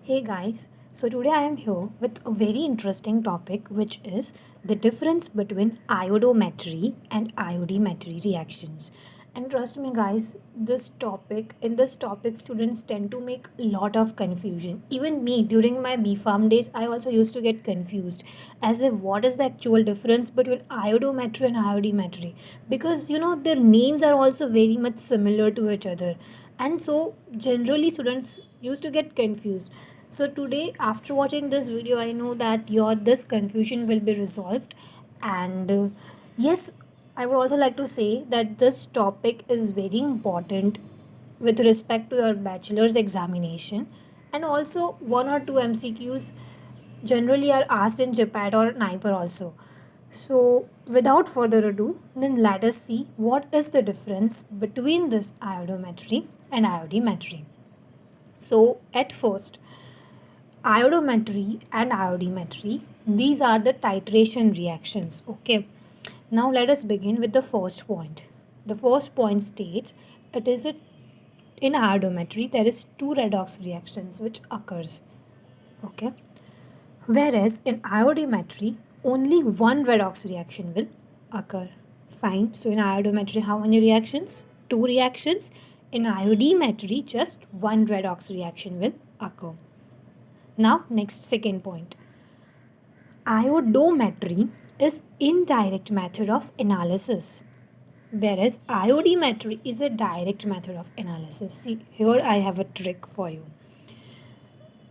Hey guys, so today I am here with a very interesting topic which is the difference between iodometry and iodimetry reactions. And trust me guys, in this topic students tend to make a lot of confusion. Even me during my B Farm days I also used to get confused as if what is the actual difference between iodometry and iodimetry, because their names are also very much similar to each other, and so generally students used to get confused. So today after watching this video I know that your this confusion will be resolved. And yes, I would also like to say that this topic is very important with respect to your bachelor's examination, and also one or two MCQs generally are asked in JPAT or NIPER also. So, without further ado, then let us see what is the difference between this iodometry and iodimetry. So, at first, iodometry and iodimetry, these are the titration reactions. Okay. Now, let us begin with the first point. The first point states it is a in iodometry there is two redox reactions which occurs. Okay. Whereas in iodimetry, only one redox reaction will occur. Fine. So in iodometry, how many reactions? Two reactions. In iodimetry, just one redox reaction will occur. Now, next second point. Iodometry is indirect method of analysis, whereas iodimetry is a direct method of analysis. See, here I have a trick for you.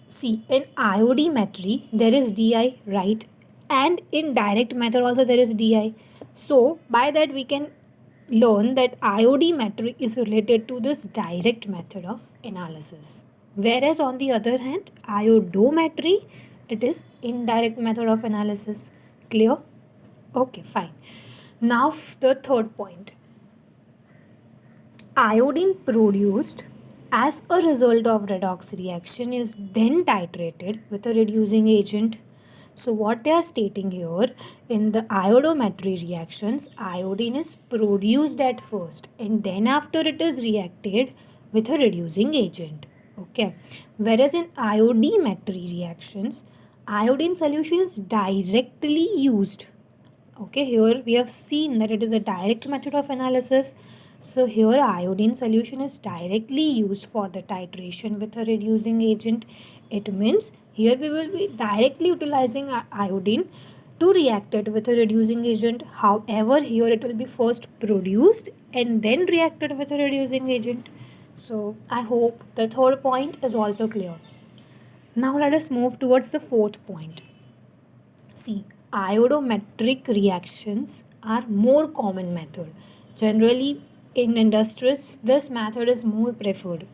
See, in iodimetry, there is DI, right? And in direct method also there is DI. So, by that we can learn that iodimetry is related to this direct method of analysis. Whereas on the other hand, iodometry, it is indirect method of analysis. Clear? Okay, fine. Now the third point. Iodine produced as a result of redox reaction is then titrated with a reducing agent. So what they are stating here, in the iodometry reactions, iodine is produced at first and then after it is reacted with a reducing agent. Okay. Whereas in iodimetry reactions, iodine solution is directly used. Okay, here we have seen that it is a direct method of analysis. So here iodine solution is directly used for the titration with a reducing agent. It means here we will be directly utilizing iodine to react it with a reducing agent. However, here it will be first produced and then reacted with a reducing agent. So I hope the third point is also clear. Now let us move towards the fourth point. See, iodometric reactions are more common method. Generally, in industries, this method is more preferred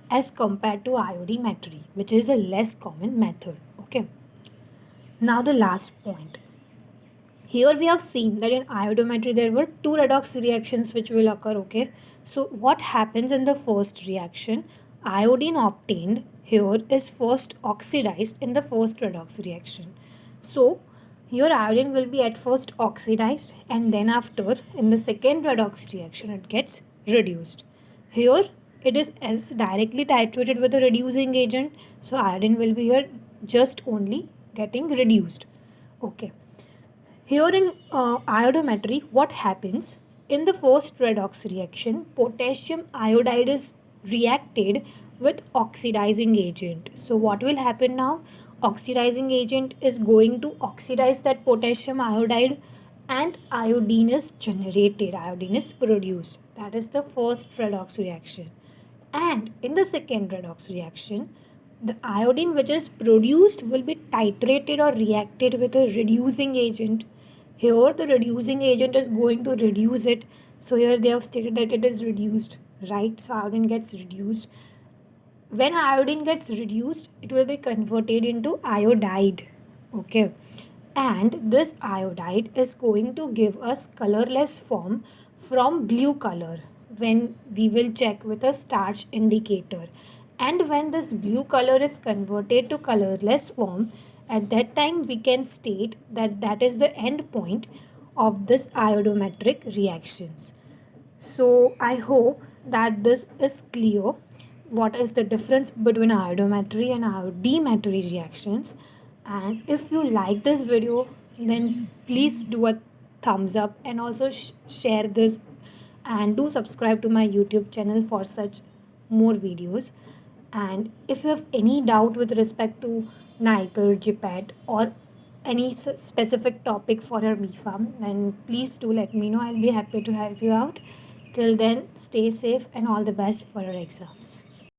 as compared to iodimetry, which is a less common method. Okay. Now the last point. Here we have seen that in iodometry there were two redox reactions which will occur. Okay. So what happens in the first reaction? Iodine obtained here is first oxidized in the first redox reaction. So here iodine will be at first oxidized and then after in the second redox reaction it gets reduced. Here it is as directly titrated with a reducing agent, so iodine will be here just only getting reduced. Okay. Here in iodometry, what happens? In the first redox reaction, potassium iodide is reacted with oxidizing agent. So what will happen now? Oxidizing agent is going to oxidize that potassium iodide and iodine is generated, iodine is produced. That is the first redox reaction. And in the second redox reaction, the iodine which is produced will be titrated or reacted with a reducing agent. Here the reducing agent is going to reduce it. So here they have stated that it is reduced, right? So iodine gets reduced. When iodine gets reduced, it will be converted into iodide. Okay. And this iodide is going to give us colorless form from blue color when we will check with a starch indicator. And when this blue color is converted to colorless form, at that time we can state that that is the end point of this iodometric reactions. So I hope that this is clear. what is the difference between iodometry and iodimetry reactions. And if you like this video, then please do a thumbs up, and also share this, and do subscribe to my YouTube channel for such more videos. And if you have any doubt with respect to Niger, JPET, or any specific topic for your BFAM, then please do let me know. I'll be happy to help you out. Till then, stay safe and all the best for your exams.